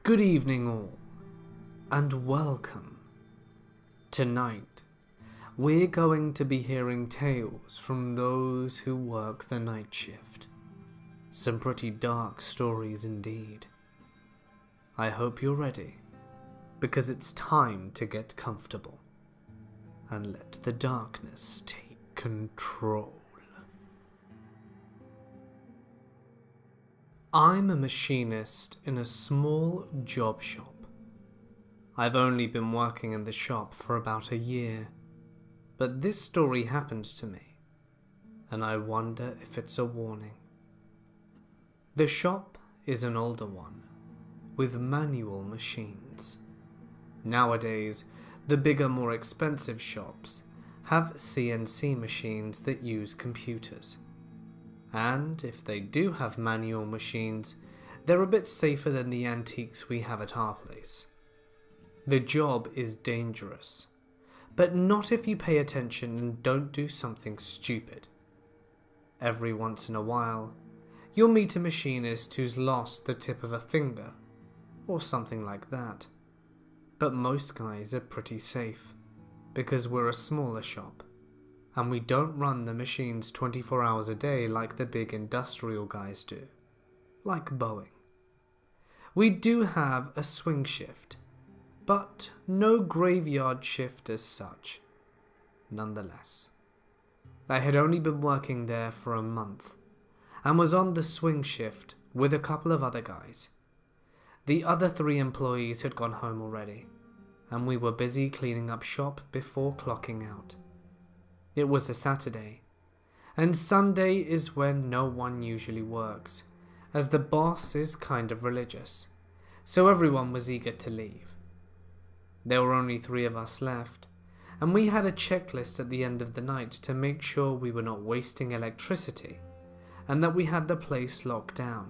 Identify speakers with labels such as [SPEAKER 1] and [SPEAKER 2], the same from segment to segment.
[SPEAKER 1] Good evening all, and welcome. Tonight, we're going to be hearing tales from those who work the night shift. Some pretty dark stories indeed. I hope you're ready, because it's time to get comfortable and let the darkness take control. I'm a machinist in a small job shop. I've only been working in the shop for about a year, but this story happened to me, and I wonder if it's a warning. The shop is an older one, with manual machines. Nowadays, the bigger, more expensive shops have CNC machines that use computers. And if they do have manual machines, they're a bit safer than the antiques we have at our place. The job is dangerous, but not if you pay attention and don't do something stupid. Every once in a while, you'll meet a machinist who's lost the tip of a finger, or something like that. But most guys are pretty safe, because we're a smaller shop. And we don't run the machines 24 hours a day like the big industrial guys do, like Boeing. We do have a swing shift, but no graveyard shift as such. Nonetheless, I had only been working there for a month, and was on the swing shift with a couple of other guys. The other 3 employees had gone home already, and we were busy cleaning up shop before clocking out. It was a Saturday, and Sunday is when no one usually works, as the boss is kind of religious, so everyone was eager to leave. There were only 3 of us left, and we had a checklist at the end of the night to make sure we were not wasting electricity, and that we had the place locked down.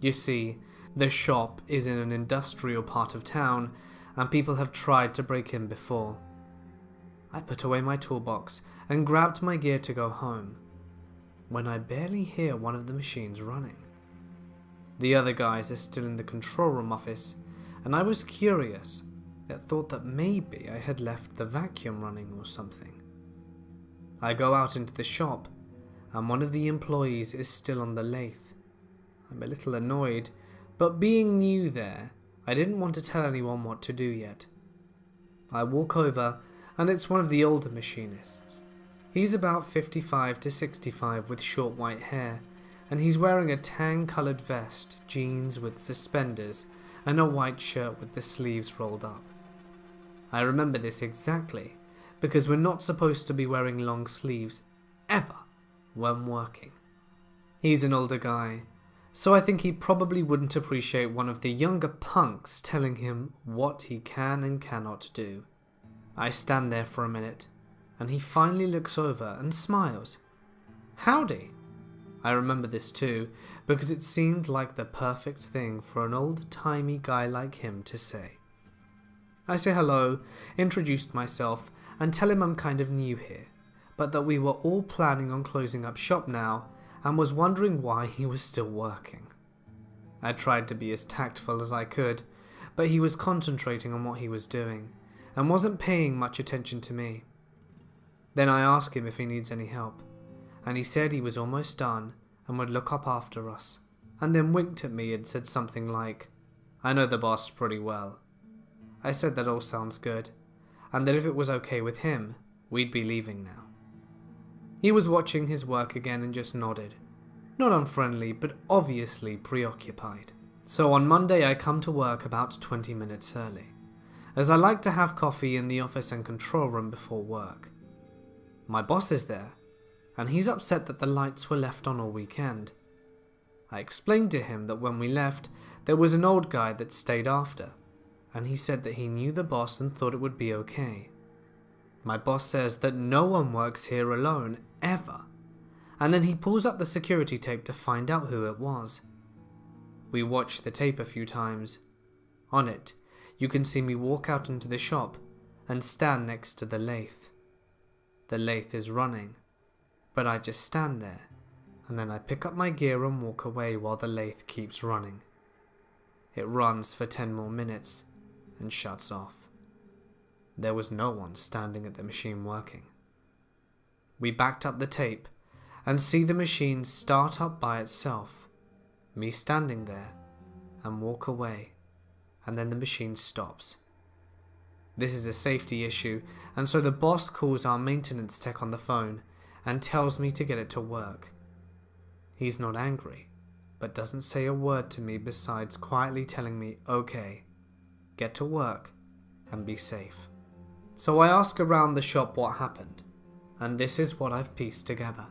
[SPEAKER 1] You see, the shop is in an industrial part of town, and people have tried to break in before. I put away my toolbox and grabbed my gear to go home, when I barely hear one of the machines running. The other guys are still in the control room office, and I was curious, yet thought that maybe I had left the vacuum running or something. I go out into the shop, and one of the employees is still on the lathe. I'm a little annoyed, but being new there, I didn't want to tell anyone what to do yet. I walk over, and it's one of the older machinists. He's about 55 to 65 with short white hair, and he's wearing a tan-coloured vest, jeans with suspenders, and a white shirt with the sleeves rolled up. I remember this exactly, because we're not supposed to be wearing long sleeves, ever, when working. He's an older guy, so I think he probably wouldn't appreciate one of the younger punks telling him what he can and cannot do. I stand there for a minute, and he finally looks over and smiles. Howdy! I remember this too, because it seemed like the perfect thing for an old-timey guy like him to say. I say hello, introduced myself, and tell him I'm kind of new here, but that we were all planning on closing up shop now, and was wondering why he was still working. I tried to be as tactful as I could, but he was concentrating on what he was doing, and wasn't paying much attention to me. Then I asked him if he needs any help, and he said he was almost done and would look up after us, and then winked at me and said something like, "I know the boss pretty well." I said that all sounds good, and that if it was okay with him, we'd be leaving now. He was watching his work again and just nodded, not unfriendly, but obviously preoccupied. So on Monday I come to work about 20 minutes early, as I like to have coffee in the office and control room before work. My boss is there, and he's upset that the lights were left on all weekend. I explained to him that when we left, there was an old guy that stayed after, and he said that he knew the boss and thought it would be okay. My boss says that no one works here alone, ever, and then he pulls up the security tape to find out who it was. We watched the tape a few times. On it, you can see me walk out into the shop and stand next to the lathe. The lathe is running, but I just stand there, and then I pick up my gear and walk away while the lathe keeps running. It runs for 10 more minutes and shuts off. There was no one standing at the machine working. We backed up the tape and see the machine start up by itself, me standing there, and walk away, and then the machine stops. This is a safety issue, and so the boss calls our maintenance tech on the phone and tells me to get it to work. He's not angry, but doesn't say a word to me besides quietly telling me, okay, get to work and be safe. So I ask around the shop what happened, and this is what I've pieced together.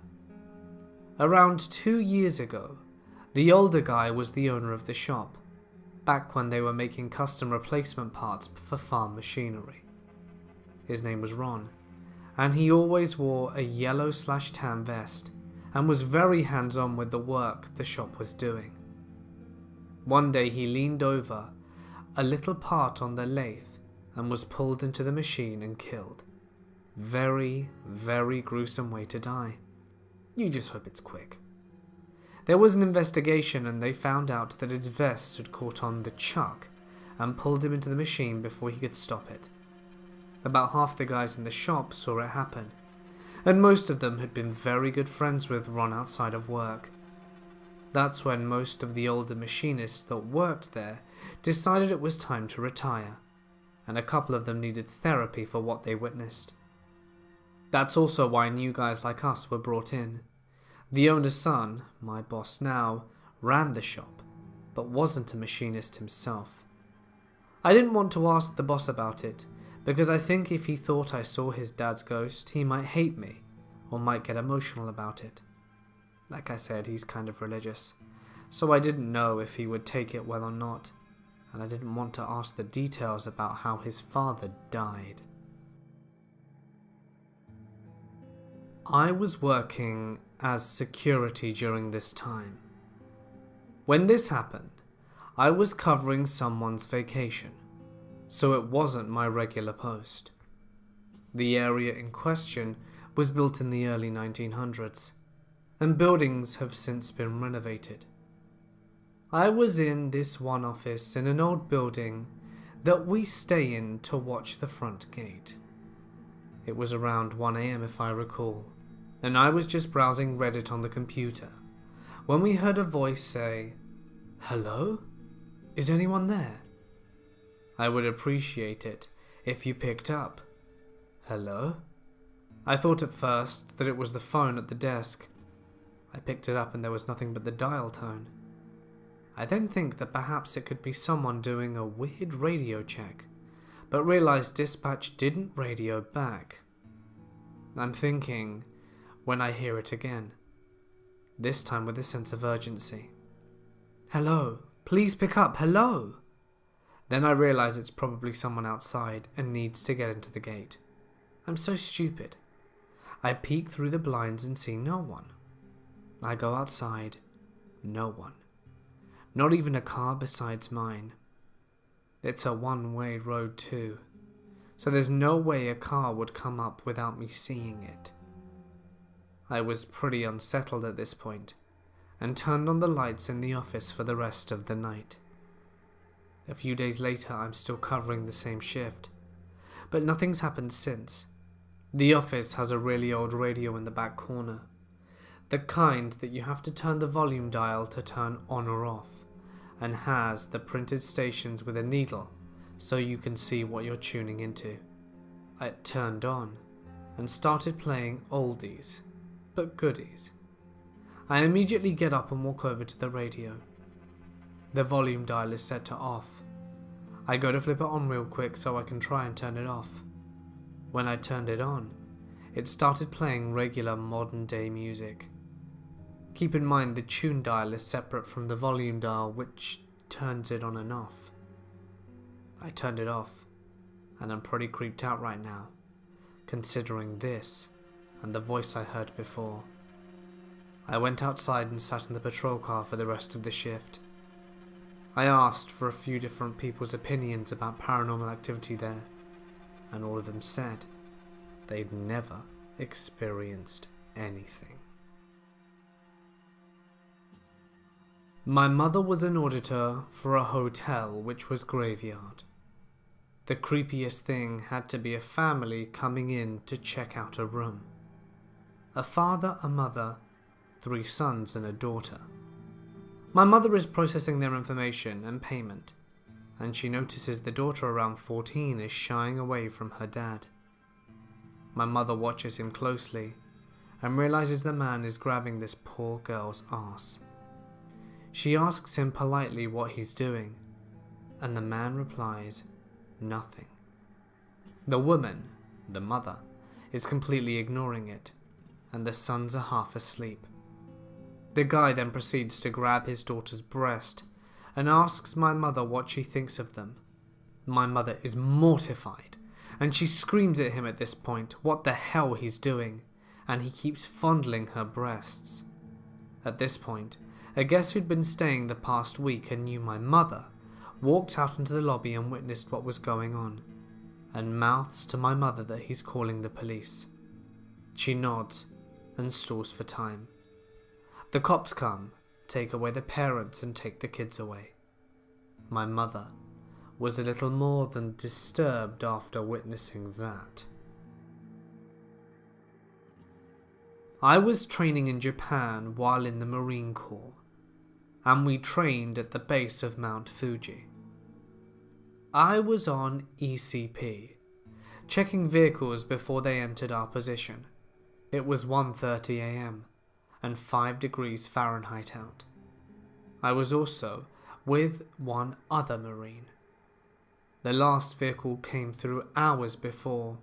[SPEAKER 1] Around 2 years ago, the older guy was the owner of the shop, back when they were making custom replacement parts for farm machinery. His name was Ron, and he always wore a yellow/tan vest and was very hands-on with the work the shop was doing. One day he leaned over a little part on the lathe and was pulled into the machine and killed. Very, very gruesome way to die. You just hope it's quick. There was an investigation and they found out that his vest had caught on the chuck and pulled him into the machine before he could stop it. About half the guys in the shop saw it happen, and most of them had been very good friends with Ron outside of work. That's when most of the older machinists that worked there decided it was time to retire, and a couple of them needed therapy for what they witnessed. That's also why new guys like us were brought in. The owner's son, my boss now, ran the shop, but wasn't a machinist himself. I didn't want to ask the boss about it, because I think if he thought I saw his dad's ghost, he might hate me, or might get emotional about it. Like I said, he's kind of religious, so I didn't know if he would take it well or not, and I didn't want to ask the details about how his father died. I was working as security during this time. When this happened, I was covering someone's vacation, so it wasn't my regular post. The area in question was built in the early 1900s, and buildings have since been renovated. I was in this one office in an old building that we stay in to watch the front gate. It was around 1 AM if I recall, and I was just browsing Reddit on the computer when we heard a voice say, "Hello? Is anyone there?" I would appreciate it if you picked up. Hello? I thought at first that it was the phone at the desk. I picked it up and there was nothing but the dial tone. I then think that perhaps it could be someone doing a weird radio check, but realized dispatch didn't radio back. I'm thinking when I hear it again, this time with a sense of urgency. "Hello, please pick up, hello!" Then I realize it's probably someone outside and needs to get into the gate. I'm so stupid. I peek through the blinds and see no one. I go outside, no one. Not even a car besides mine. It's a one-way road too, so there's no way a car would come up without me seeing it. I was pretty unsettled at this point, and turned on the lights in the office for the rest of the night. A few days later, I'm still covering the same shift, but nothing's happened since. The office has a really old radio in the back corner, the kind that you have to turn the volume dial to turn on or off, and has the printed stations with a needle so you can see what you're tuning into. It turned on and started playing oldies, but goodies. I immediately get up and walk over to the radio. The volume dial is set to off. I go to flip it on real quick so I can try and turn it off. When I turned it on, it started playing regular modern day music. Keep in mind the tune dial is separate from the volume dial, which turns it on and off. I turned it off, and I'm pretty creeped out right now, considering this and the voice I heard before. I went outside and sat in the patrol car for the rest of the shift. I asked for a few different people's opinions about paranormal activity there, and all of them said they'd never experienced anything. My mother was an auditor for a hotel which was graveyard. The creepiest thing had to be a family coming in to check out a room. A father, a mother, 3 sons and a daughter. My mother is processing their information and payment, and she notices the daughter around 14 is shying away from her dad. My mother watches him closely and realizes the man is grabbing this poor girl's ass. She asks him politely what he's doing, and the man replies, nothing. The woman, the mother, is completely ignoring it, and the sons are half asleep. The guy then proceeds to grab his daughter's breast and asks my mother what she thinks of them. My mother is mortified, and she screams at him at this point what the hell he's doing, and he keeps fondling her breasts. At this point, a guest who'd been staying the past week and knew my mother walked out into the lobby and witnessed what was going on, and mouths to my mother that he's calling the police. She nods and stalls for time. The cops come, take away the parents and take the kids away. My mother was a little more than disturbed after witnessing that. I was training in Japan while in the Marine Corps, and we trained at the base of Mount Fuji. I was on ECP, checking vehicles before they entered our position. It was 1:30 a.m. and 5 degrees Fahrenheit out. I was also with one other Marine. The last vehicle came through hours before,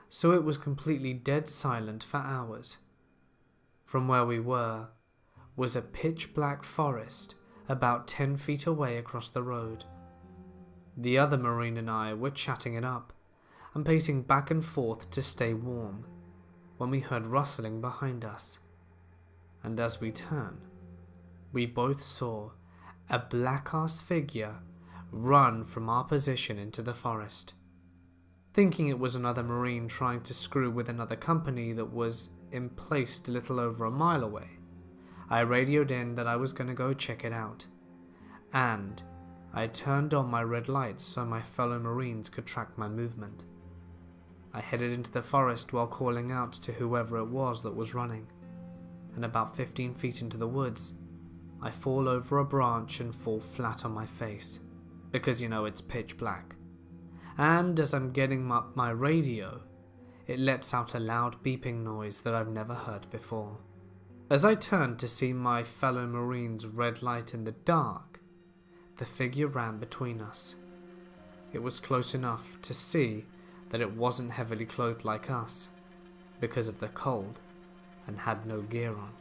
[SPEAKER 1] so it was completely dead silent for hours. From where we were was a pitch black forest about 10 feet away across the road. The other Marine and I were chatting it up and pacing back and forth to stay warm when we heard rustling behind us. And as we turned, we both saw a black-ass figure run from our position into the forest. Thinking it was another Marine trying to screw with another company that was emplaced a little over a mile away, I radioed in that I was going to go check it out, and I turned on my red lights so my fellow Marines could track my movement. I headed into the forest while calling out to whoever it was that was running, and about 15 feet into the woods, I fall over a branch and fall flat on my face, because it's pitch black. And as I'm getting up my radio, it lets out a loud beeping noise that I've never heard before. As I turned to see my fellow Marine's red light in the dark, the figure ran between us. It was close enough to see that it wasn't heavily clothed like us, because of the cold, and had no gear on.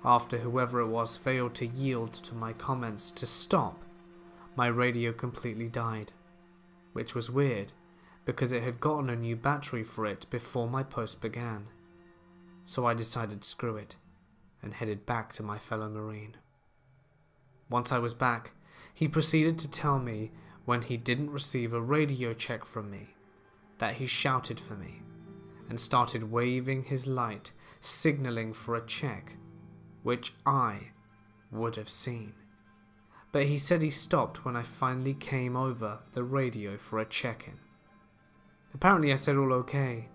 [SPEAKER 1] After whoever it was failed to yield to my comments to stop, my radio completely died, which was weird because it had gotten a new battery for it before my post began. So I decided screw it and headed back to my fellow Marine. Once I was back, he proceeded to tell me when he didn't receive a radio check from me, that he shouted for me and started waving his light, signaling for a check, which I would have seen. But he said he stopped when I finally came over the radio for a check-in. Apparently I said all okay,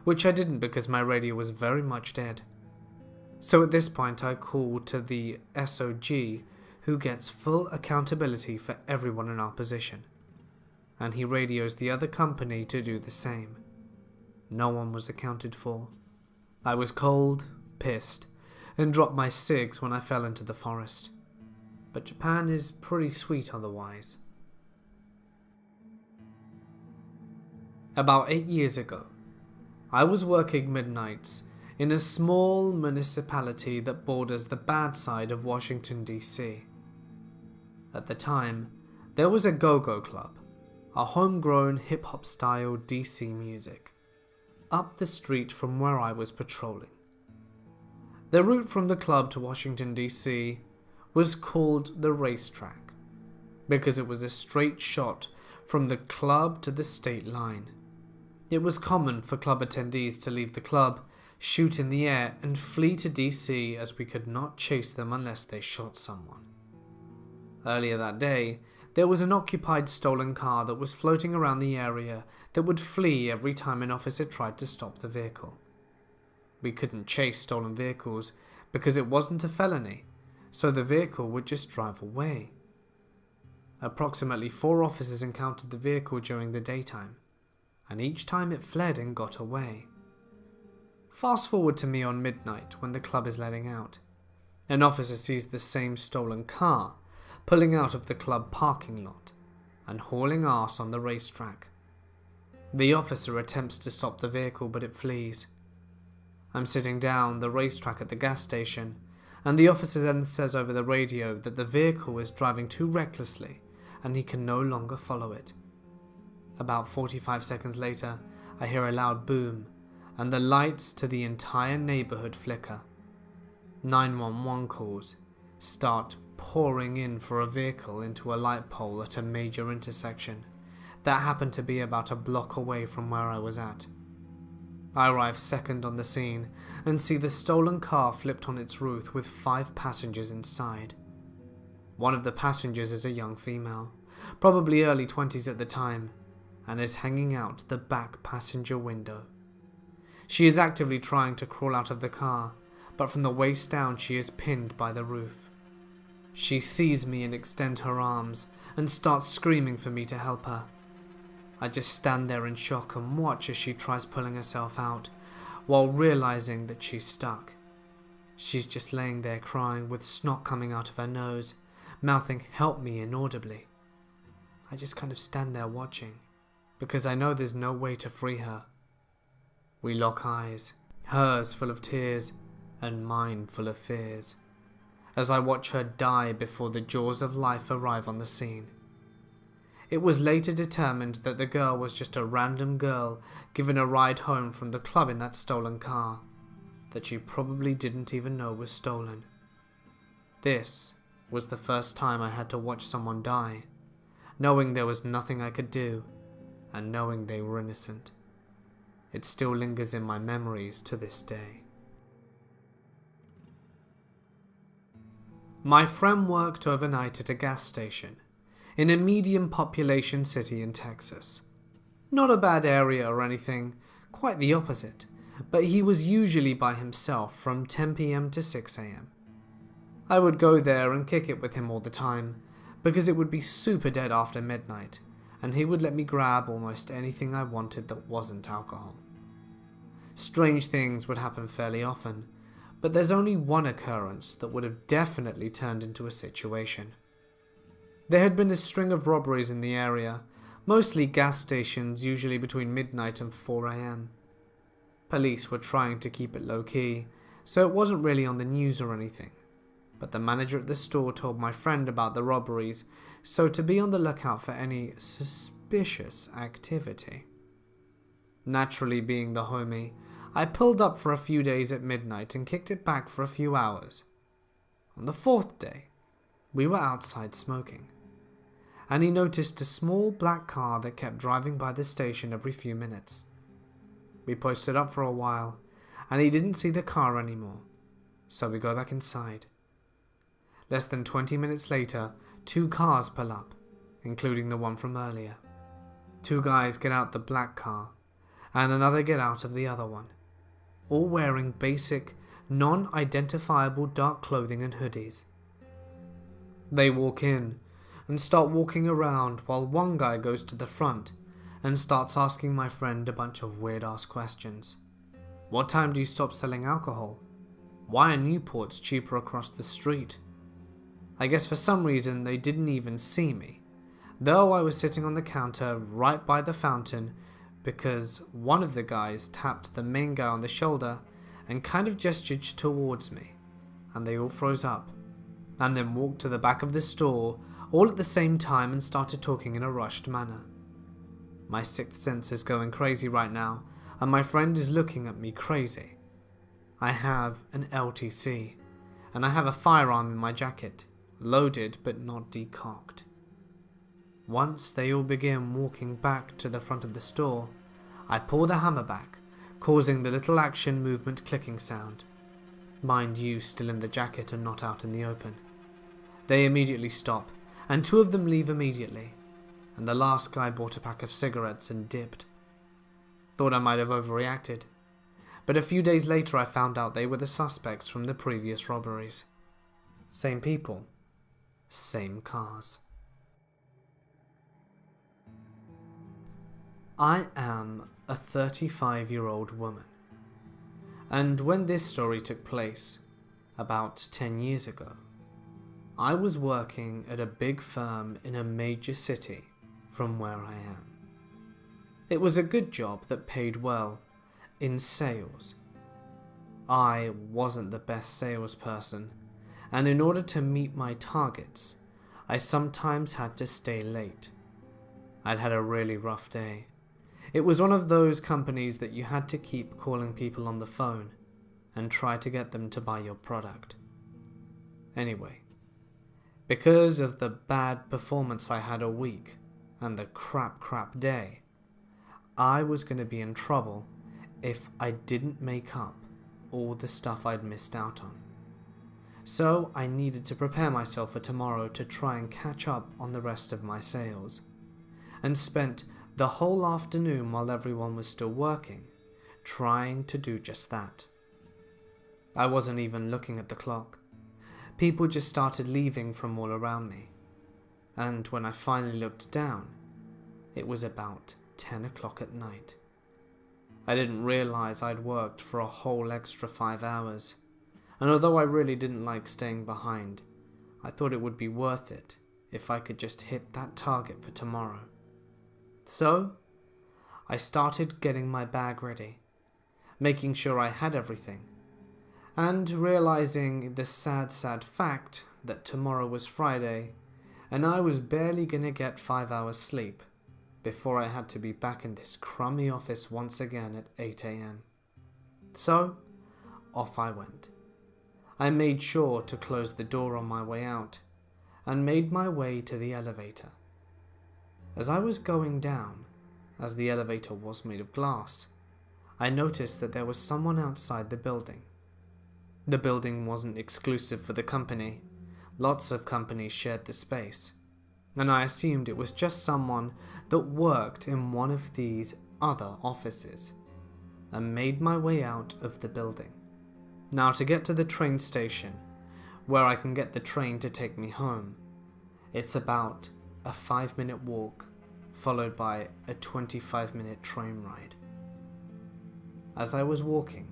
[SPEAKER 1] which I didn't because my radio was very much dead. So at this point I called to the SOG, who gets full accountability for everyone in our position, and he radios the other company to do the same. No one was accounted for. I was cold, pissed, and dropped my cigs when I fell into the forest. But Japan is pretty sweet otherwise. About 8 years ago, I was working midnights in a small municipality that borders the bad side of Washington, D.C. At the time, there was a go-go club, a homegrown hip-hop style DC music, up the street from where I was patrolling. The route from the club to Washington, D.C. was called the racetrack, because it was a straight shot from the club to the state line. It was common for club attendees to leave the club, shoot in the air, and flee to DC as we could not chase them unless they shot someone. Earlier that day, there was an occupied stolen car that was floating around the area that would flee every time an officer tried to stop the vehicle. We couldn't chase stolen vehicles because it wasn't a felony, so the vehicle would just drive away. Approximately 4 officers encountered the vehicle during the daytime, and each time it fled and got away. Fast forward to me on midnight when the club is letting out. An officer sees the same stolen car pulling out of the club parking lot and hauling ass on the racetrack. The officer attempts to stop the vehicle, but it flees. I'm sitting down the racetrack at the gas station, and the officer then says over the radio that the vehicle is driving too recklessly and he can no longer follow it. About 45 seconds later, I hear a loud boom, and the lights to the entire neighborhood flicker. 911 calls start pouring in for a vehicle into a light pole at a major intersection that happened to be about a block away from where I was at. I arrive second on the scene and see the stolen car flipped on its roof with 5 passengers inside. One of the passengers is a young female, probably early 20s at the time, and is hanging out the back passenger window. She is actively trying to crawl out of the car, but from the waist down she is pinned by the roof. She sees me and extends her arms and starts screaming for me to help her. I just stand there in shock and watch as she tries pulling herself out, while realizing that she's stuck. She's just laying there crying with snot coming out of her nose, mouthing "help me" inaudibly. I just kind of stand there watching, because I know there's no way to free her. We lock eyes, hers full of tears and mine full of fears, as I watch her die before the jaws of life arrive on the scene. It was later determined that the girl was just a random girl given a ride home from the club in that stolen car, that she probably didn't even know was stolen. This was the first time I had to watch someone die, knowing there was nothing I could do, and knowing they were innocent. It still lingers in my memories to this day. My friend worked overnight at a gas station in a medium population city in Texas. Not a bad area or anything, quite the opposite, but he was usually by himself from 10 p.m. to 6 a.m. I would go there and kick it with him all the time, because it would be super dead after midnight, and he would let me grab almost anything I wanted that wasn't alcohol. Strange things would happen fairly often, but there's only one occurrence that would have definitely turned into a situation. There had been a string of robberies in the area, mostly gas stations, usually between midnight and 4 a.m. Police were trying to keep it low-key, so it wasn't really on the news or anything, but the manager at the store told my friend about the robberies, so to be on the lookout for any suspicious activity. Naturally, being the homie, I pulled up for a few days at midnight and kicked it back for a few hours. On the 4th day, we were outside smoking, and he noticed a small black car that kept driving by the station every few minutes. We posted up for a while, and he didn't see the car anymore, so we go back inside. Less than 20 minutes later, 2 cars pull up, including the one from earlier. 2 guys get out the black car, and another get out of the other one, all wearing basic, non-identifiable dark clothing and hoodies. They walk in and start walking around while one guy goes to the front and starts asking my friend a bunch of weird-ass questions. What time do you stop selling alcohol? Why are Newports cheaper across the street? I guess for some reason they didn't even see me, though I was sitting on the counter right by the fountain, because one of the guys tapped the main guy on the shoulder and kind of gestured towards me, and they all froze up, and then walked to the back of the store all at the same time and started talking in a rushed manner. My 6th sense is going crazy right now, and my friend is looking at me crazy. I have an LTC, and I have a firearm in my jacket, loaded but not decocked. Once they all begin walking back to the front of the store, I pull the hammer back, causing the little action movement clicking sound. Mind you, still in the jacket and not out in the open. They immediately stop, and 2 of them leave immediately, and the last guy bought a pack of cigarettes and dipped. Thought I might have overreacted, but a few days later I found out they were the suspects from the previous robberies. Same people, same cars. I am a 35-year-old woman, and when this story took place, about 10 years ago, I was working at a big firm in a major city from where I am. It was a good job that paid well, in sales. I wasn't the best salesperson, and in order to meet my targets, I sometimes had to stay late. I'd had a really rough day. It was one of those companies that you had to keep calling people on the phone and try to get them to buy your product. Anyway, because of the bad performance I had all week and the crap day, I was going to be in trouble if I didn't make up all the stuff I'd missed out on. So I needed to prepare myself for tomorrow to try and catch up on the rest of my sales, and spent the whole afternoon while everyone was still working, trying to do just that. I wasn't even looking at the clock. People just started leaving from all around me, and when I finally looked down, it was about 10 o'clock at night. I didn't realize I'd worked for a whole extra 5 hours, and although I really didn't like staying behind, I thought it would be worth it if I could just hit that target for tomorrow. So, I started getting my bag ready, making sure I had everything, and realizing the sad fact that tomorrow was Friday, and I was barely gonna get 5 hours sleep before I had to be back in this crummy office once again at 8 a.m. So, off I went. I made sure to close the door on my way out, and made my way to the elevator. As I was going down, as the elevator was made of glass, I noticed that there was someone outside the building. The building wasn't exclusive for the company. Lots of companies shared the space, and I assumed it was just someone that worked in one of these other offices, and made my way out of the building. Now, to get to the train station, where I can get the train to take me home, it's about a 5-minute walk, followed by a 25-minute train ride. As I was walking,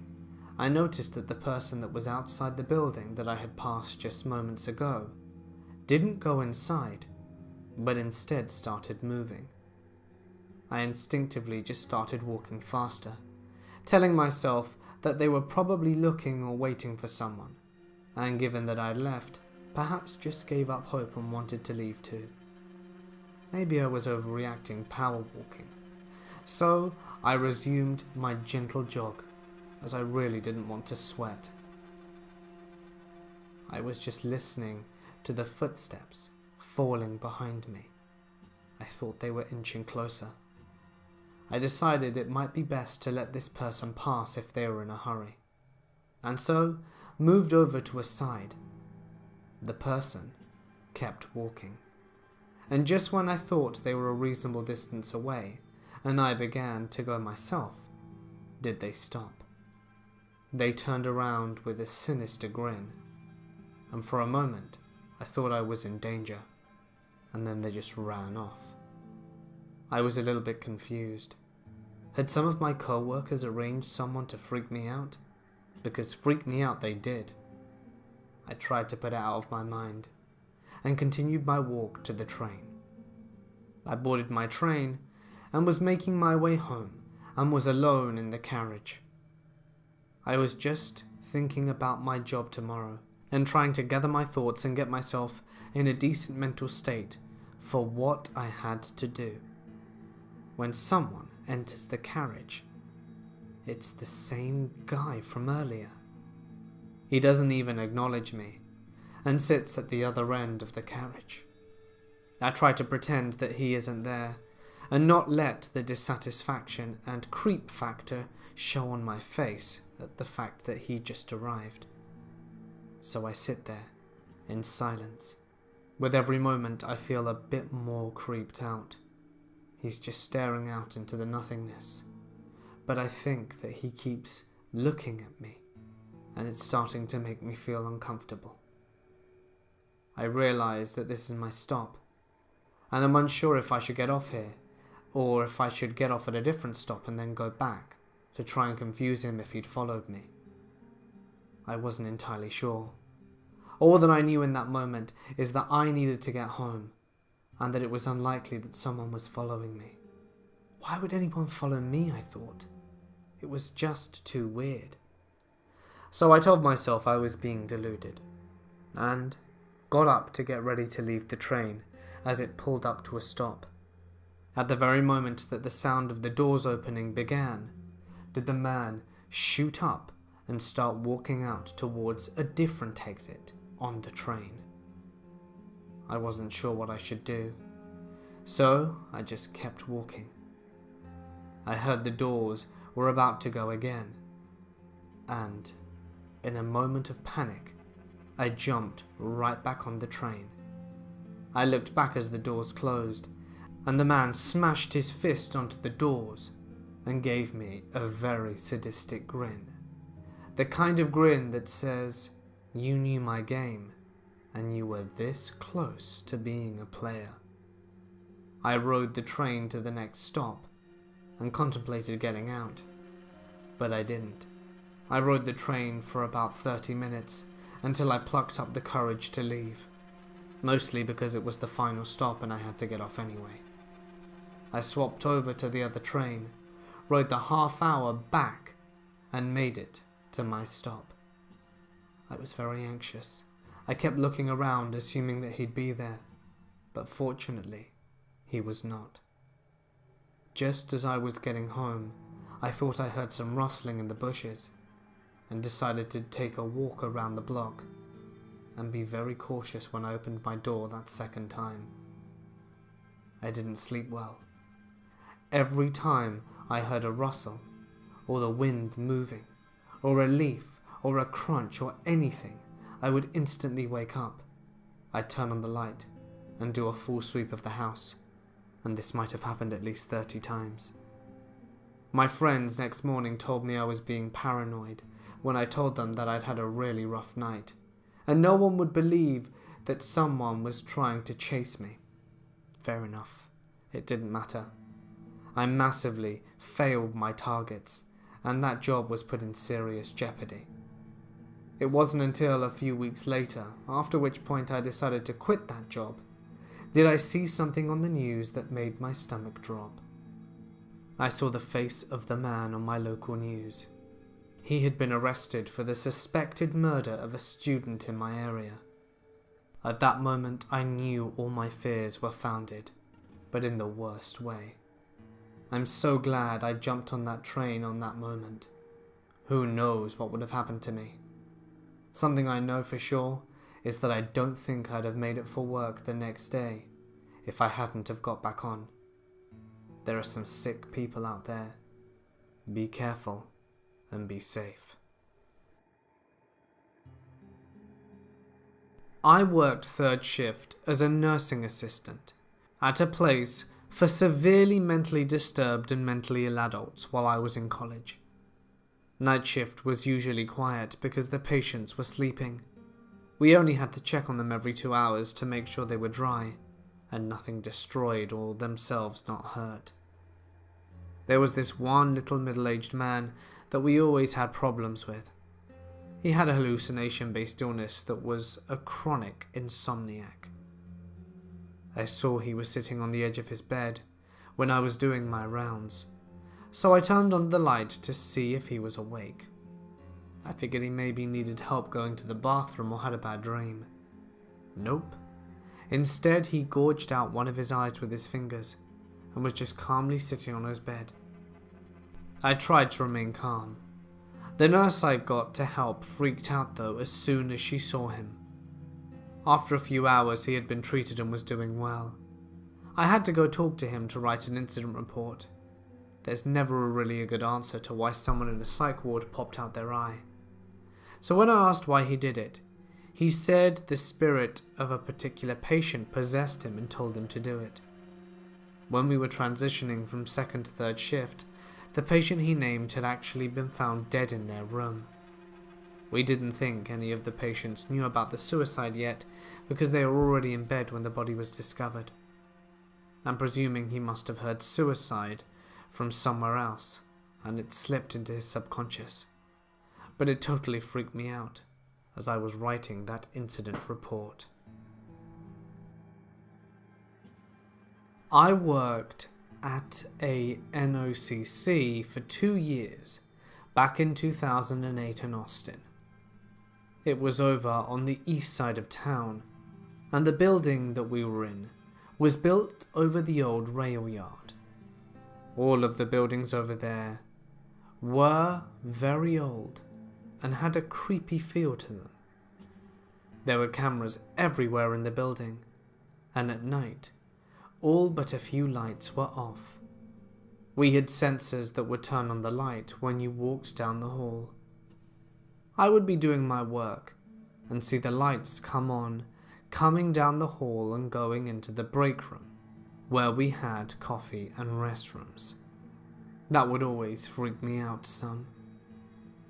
[SPEAKER 1] I noticed that the person that was outside the building that I had passed just moments ago didn't go inside, but instead started moving. I instinctively just started walking faster, telling myself that they were probably looking or waiting for someone, and given that I'd left, perhaps just gave up hope and wanted to leave too. Maybe I was overreacting power walking, so I resumed my gentle jog, as I really didn't want to sweat. I was just listening to the footsteps falling behind me. I thought they were inching closer. I decided it might be best to let this person pass if they were in a hurry, and so moved over to a side. The person kept walking, and just when I thought they were a reasonable distance away, and I began to go myself, did they stop. They turned around with a sinister grin, and for a moment I thought I was in danger, and then they just ran off. I was a little bit confused. Had some of my co-workers arranged someone to freak me out? Because freak me out they did. I tried to put it out of my mind, and continued my walk to the train. I boarded my train, and was making my way home, and was alone in the carriage. I was just thinking about my job tomorrow, and trying to gather my thoughts and get myself in a decent mental state for what I had to do, when someone enters the carriage. It's the same guy from earlier. He doesn't even acknowledge me, and sits at the other end of the carriage. I try to pretend that he isn't there, and not let the dissatisfaction and creep factor show on my face at the fact that he just arrived. So I sit there, in silence. With every moment I feel a bit more creeped out. He's just staring out into the nothingness. But I think that he keeps looking at me, and it's starting to make me feel uncomfortable. I realize that this is my stop, and I'm unsure if I should get off here, or if I should get off at a different stop and then go back to try and confuse him if he'd followed me. I wasn't entirely sure. All that I knew in that moment is that I needed to get home, and that it was unlikely that someone was following me. Why would anyone follow me, I thought? It was just too weird. So I told myself I was being deluded, and got up to get ready to leave the train as it pulled up to a stop. At the very moment that the sound of the doors opening began, did the man shoot up and start walking out towards a different exit on the train. I wasn't sure what I should do, so I just kept walking. I heard the doors were about to go again, and in a moment of panic, I jumped right back on the train. I looked back as the doors closed, and the man smashed his fist onto the doors and gave me a very sadistic grin. The kind of grin that says, "You knew my game, and you were this close to being a player." I rode the train to the next stop and contemplated getting out, but I didn't. I rode the train for about 30 minutes until I plucked up the courage to leave, mostly because it was the final stop and I had to get off anyway. I swapped over to the other train, rode the half hour back, and made it to my stop. I was very anxious. I kept looking around, assuming that he'd be there, but fortunately, he was not. Just as I was getting home, I thought I heard some rustling in the bushes, and decided to take a walk around the block, and be very cautious when I opened my door that second time. I didn't sleep well. Every time I heard a rustle, or the wind moving, or a leaf, or a crunch, or anything, I would instantly wake up. I'd turn on the light, and do a full sweep of the house, and this might have happened at least 30 times. My friends next morning told me I was being paranoid when I told them that I'd had a really rough night, and no one would believe that someone was trying to chase me. Fair enough, it didn't matter. I massively failed my targets, and that job was put in serious jeopardy. It wasn't until a few weeks later, after which point I decided to quit that job, did I see something on the news that made my stomach drop. I saw the face of the man on my local news. He had been arrested for the suspected murder of a student in my area. At that moment I knew all my fears were founded, but in the worst way. I'm so glad I jumped on that train on that moment. Who knows what would have happened to me? Something I know for sure is that I don't think I'd have made it for work the next day if I hadn't have got back on. There are some sick people out there. Be careful and be safe. I worked third shift as a nursing assistant at a place for severely mentally disturbed and mentally ill adults while I was in college. Night shift was usually quiet because the patients were sleeping. We only had to check on them every 2 hours to make sure they were dry and nothing destroyed or themselves not hurt. There was this one little middle-aged man that we always had problems with. He had a hallucination-based illness that was a chronic insomniac. I saw he was sitting on the edge of his bed when I was doing my rounds, so I turned on the light to see if he was awake. I figured he maybe needed help going to the bathroom or had a bad dream. Nope. Instead, he gorged out one of his eyes with his fingers and was just calmly sitting on his bed. I tried to remain calm. The nurse I got to help freaked out though as soon as she saw him. After a few hours, he had been treated and was doing well. I had to go talk to him to write an incident report. there's never really a good answer to why someone in a psych ward popped out their eye. So when I asked why he did it, he said the spirit of a particular patient possessed him and told him to do it. When we were transitioning from second to third shift, the patient he named had actually been found dead in their room. We didn't think any of the patients knew about the suicide yet because they were already in bed when the body was discovered. I'm presuming he must have heard suicide from somewhere else and it slipped into his subconscious. But it totally freaked me out as I was writing that incident report. I worked at a NOCC for 2 years back in 2008 in Austin. It was over on the east side of town, and the building that we were in was built over the old rail yard. All of the buildings over there were very old and had a creepy feel to them. There were cameras everywhere in the building, and at night, all but a few lights were off. We had sensors that would turn on the light when you walked down the hall. I would be doing my work and see the lights come on, coming down the hall and going into the break room, where we had coffee and restrooms. That would always freak me out some.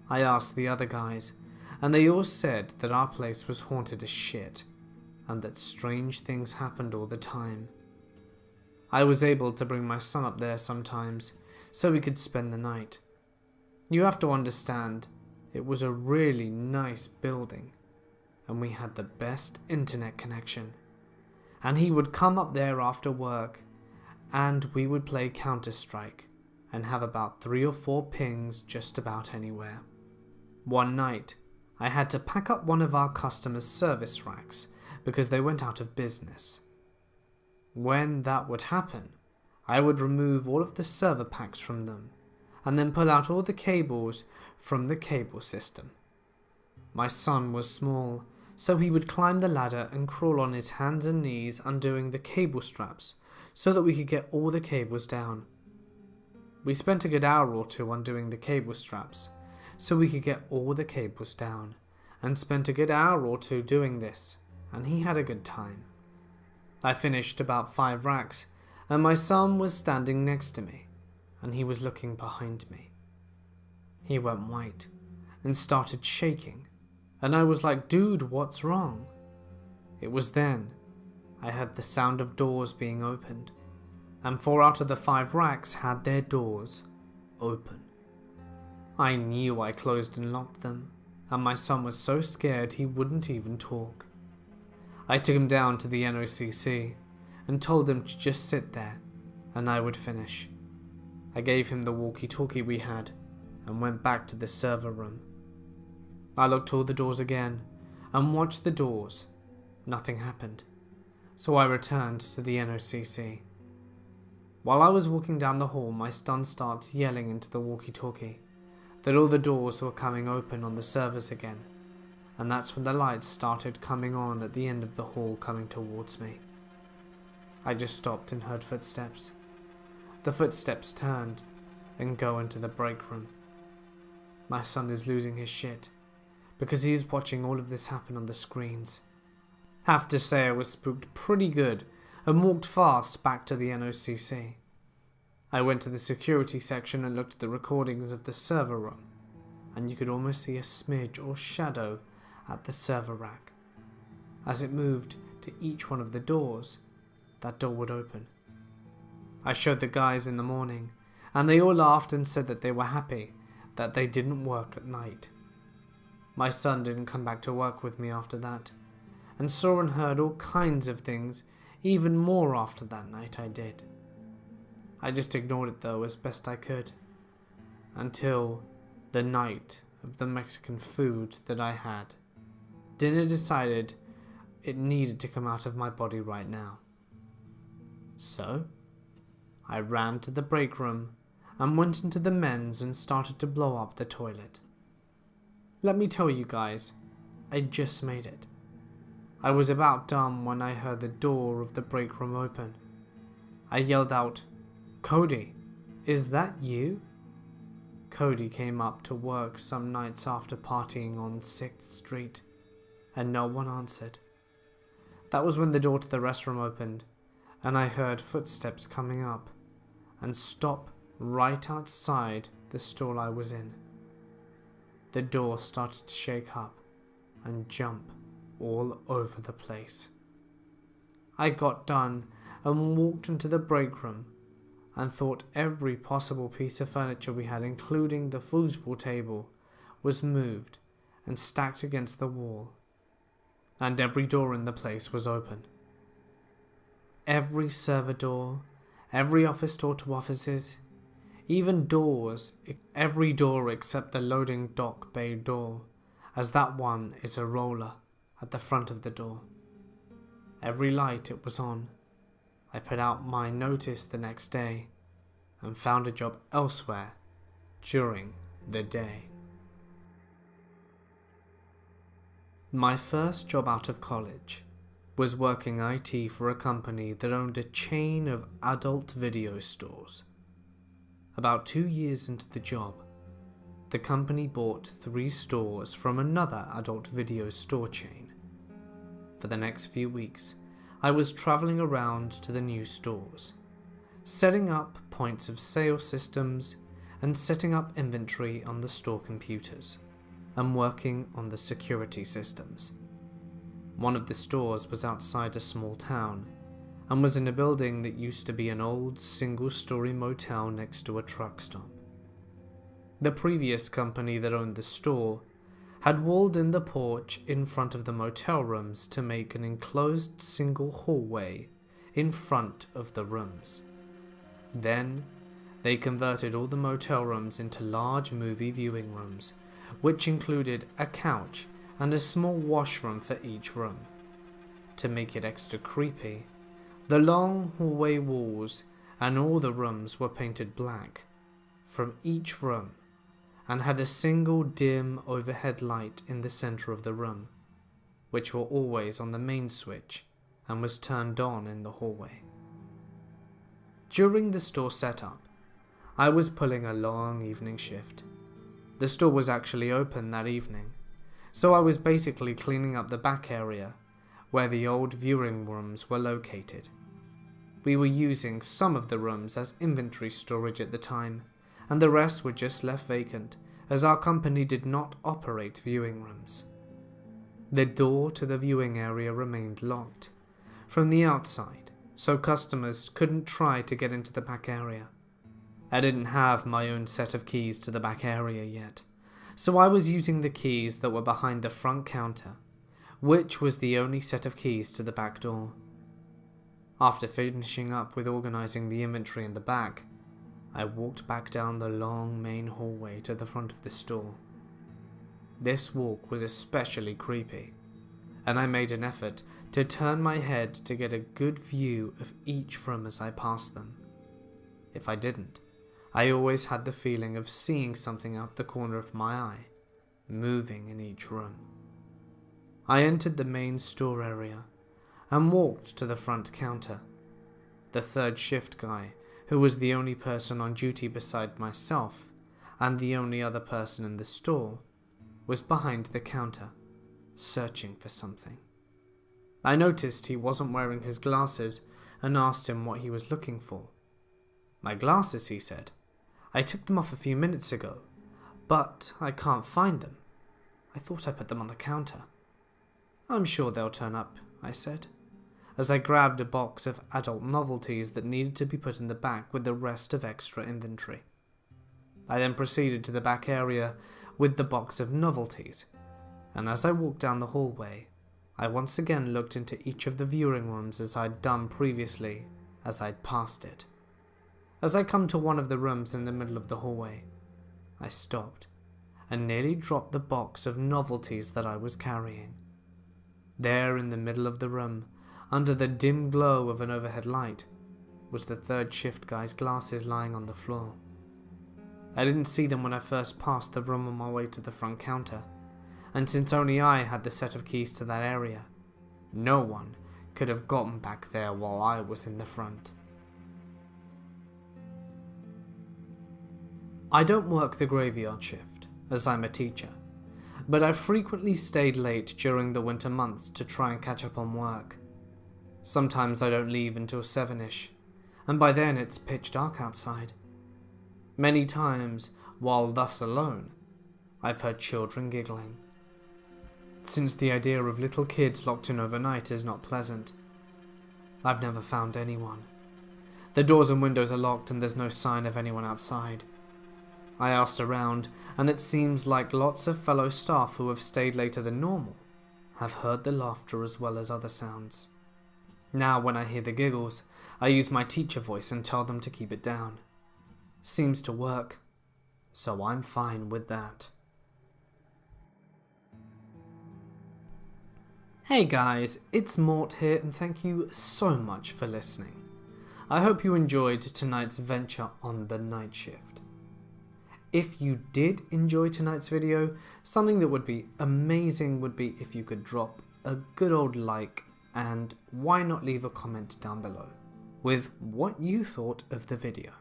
[SPEAKER 1] I asked the other guys, and they all said that our place was haunted as shit, and that strange things happened all the time. I was able to bring my son up there sometimes, so we could spend the night. You have to understand, it was a really nice building, and we had the best internet connection. And he would come up there after work, and we would play Counter-Strike, and have about 3 or 4 pings just about anywhere. One night, I had to pack up one of our customers' service racks because they went out of business. When that would happen, I would remove all of the server packs from them, and then pull out all the cables from the cable system. My son was small, so he would climb the ladder and crawl on his hands and knees undoing the cable straps so that we could get all the cables down. We spent a good hour or 2 undoing the cable straps so we could get all the cables down, and spent a good hour or 2 doing this, and he had a good time. I finished about 5 racks, and my son was standing next to me, and he was looking behind me. He went white and started shaking, and I was like, "Dude, what's wrong?" It was then I heard the sound of doors being opened, and 4 out of the 5 racks had their doors open. I knew I closed and locked them, and my son was so scared he wouldn't even talk. I took him down to the NOCC and told him to just sit there and I would finish. I gave him the walkie-talkie we had and went back to the server room. I locked all the doors again and watched the doors. Nothing happened, so I returned to the NOCC. While I was walking down the hall, my son starts yelling into the walkie-talkie that all the doors were coming open on the servers again, and that's when the lights started coming on at the end of the hall coming towards me. I just stopped and heard footsteps. The footsteps turned and go into the break room. My son is losing his shit because he's watching all of this happen on the screens. Have to say I was spooked pretty good and walked fast back to the NOCC. I went to the security section and looked at the recordings of the server room, and you could almost see a smidge or shadow at the server rack. As it moved to each one of the doors, that door would open. I showed the guys in the morning, and they all laughed and said that they were happy that they didn't work at night. My son didn't come back to work with me after that, and saw and heard all kinds of things even more after that night I did. I just ignored it though as best I could, until the night of the Mexican food that I had. Dinner decided it needed to come out of my body right now. So, I ran to the break room and went into the men's and started to blow up the toilet. Let me tell you guys, I just made it. I was about done when I heard the door of the break room open. I yelled out, "Cody, Is that you? Cody came up to work some nights after partying on 6th Street, and no one answered. That was when the door to the restroom opened, and I heard footsteps coming up and stop right outside the stall I was in. The door started to shake up and jump all over the place. I got done and walked into the break room and thought every possible piece of furniture we had, including the foosball table, was moved and stacked against the wall, and every door in the place was open. Every server door, every office door to offices, even doors, every door except the loading dock bay door, as that one is a roller at the front of the door. Every light it was on. I put out my notice the next day and found a job elsewhere during the day. My first job out of college was working IT for a company that owned a chain of adult video stores. About 2 years into the job, the company bought 3 stores from another adult video store chain. For the next few weeks, I was traveling around to the new stores, setting up points of sale systems and setting up inventory on the store computers, and working on the security systems. One of the stores was outside a small town and was in a building that used to be an old single-story motel next to a truck stop. The previous company that owned the store had walled in the porch in front of the motel rooms to make an enclosed single hallway in front of the rooms. Then, they converted all the motel rooms into large movie viewing rooms, which included a couch and a small washroom for each room. To make it extra creepy, the long hallway walls and all the rooms were painted black from each room, and had a single dim overhead light in the center of the room, which were always on the main switch and was turned on in the hallway. During the store setup, I was pulling a long evening shift. The store was actually open that evening, so I was basically cleaning up the back area where the old viewing rooms were located. We were using some of the rooms as inventory storage at the time, and the rest were just left vacant, as our company did not operate viewing rooms. The door to the viewing area remained locked from the outside, so customers couldn't try to get into the back area. I didn't have my own set of keys to the back area yet, so I was using the keys that were behind the front counter, which was the only set of keys to the back door. After finishing up with organizing the inventory in the back, I walked back down the long main hallway to the front of the store. This walk was especially creepy, and I made an effort to turn my head to get a good view of each room as I passed them. If I didn't, I always had the feeling of seeing something out the corner of my eye, moving in each room. I entered the main store area and walked to the front counter. The third shift guy, who was the only person on duty beside myself and the only other person in the store, was behind the counter, searching for something. I noticed he wasn't wearing his glasses and asked him what he was looking for. "My glasses," he said. "I took them off a few minutes ago, but I can't find them. I thought I put them on the counter." "I'm sure they'll turn up," I said, as I grabbed a box of adult novelties that needed to be put in the back with the rest of extra inventory. I then proceeded to the back area with the box of novelties, and as I walked down the hallway, I once again looked into each of the viewing rooms as I'd done previously as I'd passed it. As I come to one of the rooms in the middle of the hallway, I stopped and nearly dropped the box of novelties that I was carrying. There in the middle of the room, under the dim glow of an overhead light, was the third shift guy's glasses lying on the floor. I didn't see them when I first passed the room on my way to the front counter, and since only I had the set of keys to that area, no one could have gotten back there while I was in the front. I don't work the graveyard shift, as I'm a teacher, but I frequently stayed late during the winter months to try and catch up on work. Sometimes I don't leave until 7ish, and by then it's pitch dark outside. Many times, while thus alone, I've heard children giggling. Since the idea of little kids locked in overnight is not pleasant, I've never found anyone. The doors and windows are locked and there's no sign of anyone outside. I asked around, and it seems like lots of fellow staff who have stayed later than normal have heard the laughter as well as other sounds. Now when I hear the giggles, I use my teacher voice and tell them to keep it down. Seems to work, so I'm fine with that. Hey guys, it's Mort here and thank you so much for listening. I hope you enjoyed tonight's venture on the night shift. If you did enjoy tonight's video, something that would be amazing would be if you could drop a good old like, and why not leave a comment down below with what you thought of the video.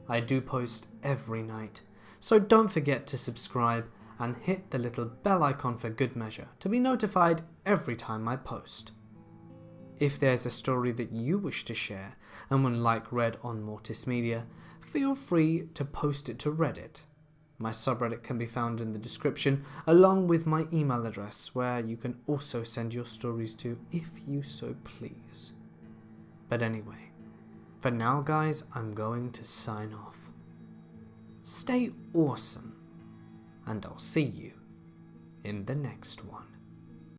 [SPEAKER 1] I do post every night, so don't forget to subscribe and hit the little bell icon for good measure to be notified every time I post. If there's a story that you wish to share and would like read on Mortis Media, feel free to post it to Reddit. My subreddit can be found in the description, along with my email address, where you can also send your stories to if you so please. But anyway, for now guys, I'm going to sign off. Stay awesome, and I'll see you in the next one.